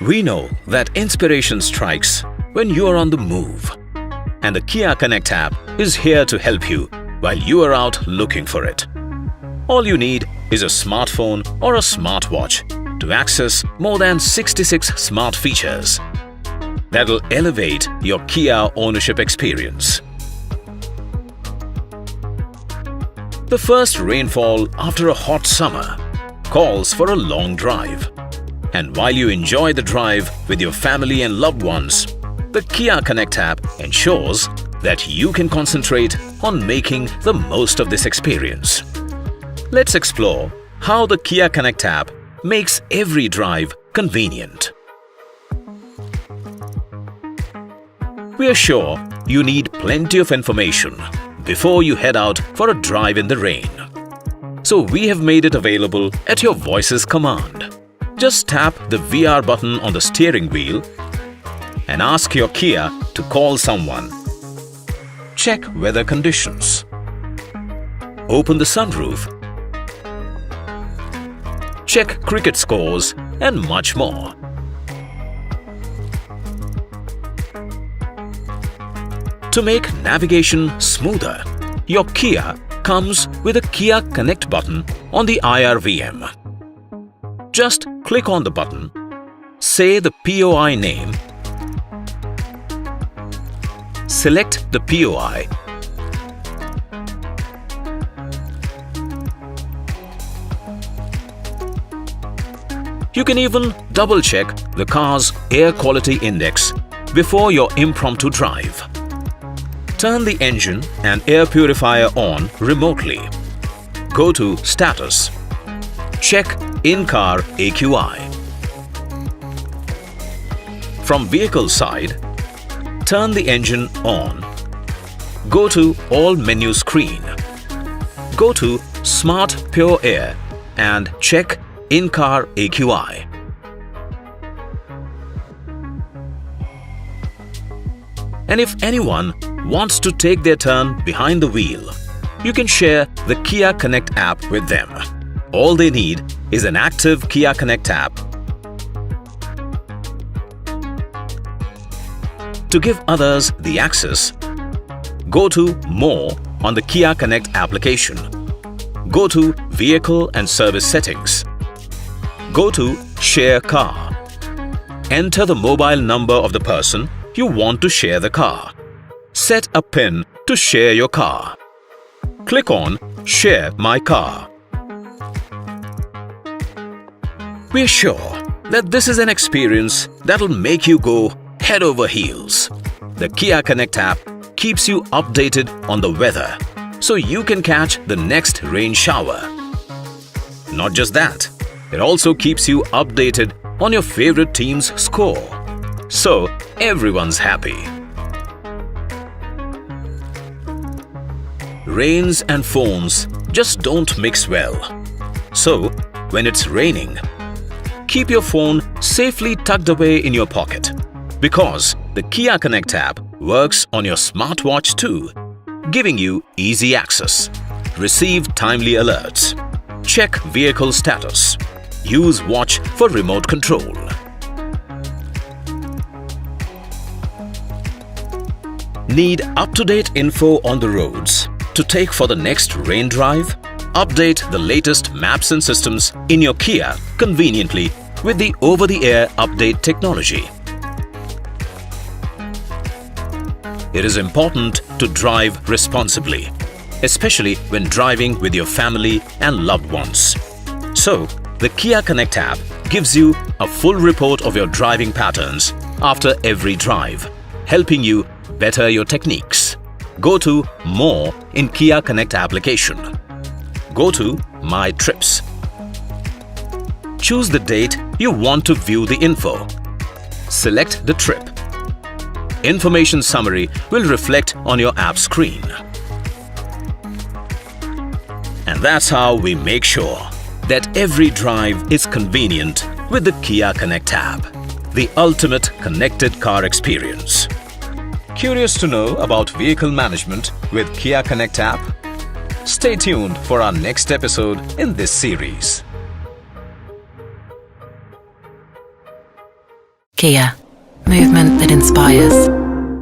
We know that inspiration strikes when you are on the move. And the Kia Connect app is here to help you while you are out looking for it. All you need is a smartphone or a smartwatch to access more than 66 smart features that'll elevate your Kia ownership experience. The first rainfall after a hot summer calls for a long drive. And while you enjoy the drive with your family and loved ones, the Kia Connect app ensures that you can concentrate on making the most of this experience. Let's explore how the Kia Connect app makes every drive convenient. We are sure you need plenty of information before you head out for a drive in the rain. So we have made it available at your voice's command. Just tap the VR button on the steering wheel and ask your Kia to call someone. Check weather conditions. Open the sunroof. Check cricket scores and much more. To make navigation smoother, your Kia comes with a Kia Connect button on the IRVM. Just click on the button, say the POI name, select the POI, you can even double-check the car's air quality index before your impromptu drive. Turn the engine and air purifier on remotely. Go to Status. Check In-Car AQI. From vehicle side, turn the engine on. Go to All menu screen. Go to Smart Pure Air and check In-Car AQI. And if anyone wants to take their turn behind the wheel, you can share the Kia Connect app with them. All they need is an active Kia Connect app. To give others the access, go to More on the Kia Connect application. Go to Vehicle and Service Settings. Go to Share Car. Enter the mobile number of the person you want to share the car. Set a PIN to share your car. Click on Share My Car. We're sure that this is an experience that'll make you go head over heels. The Kia Connect app keeps you updated on the weather so you can catch the next rain shower. Not just that, it also keeps you updated on your favorite team's score. So everyone's happy. Rains and phones just don't mix well. So when it's raining, keep your phone safely tucked away in your pocket because the Kia Connect app works on your smartwatch too, giving you easy access. Receive timely alerts. Check vehicle status. Use watch for remote control. Need up-to-date info on the roads to take for the next rain drive? Update the latest maps and systems in your Kia conveniently with the over-the-air update technology. It is important to drive responsibly, especially when driving with your family and loved ones. So, the Kia Connect app gives you a full report of your driving patterns after every drive, helping you better your techniques. Go to More in Kia Connect application. Go to My Trips. Choose the date you want to view the info. Select the trip. Information summary will reflect on your app screen. And that's how we make sure that every drive is convenient with the Kia Connect app, the ultimate connected car experience. Curious to know about vehicle management with Kia Connect app? Stay tuned for our next episode in this series. Kia, movement that inspires.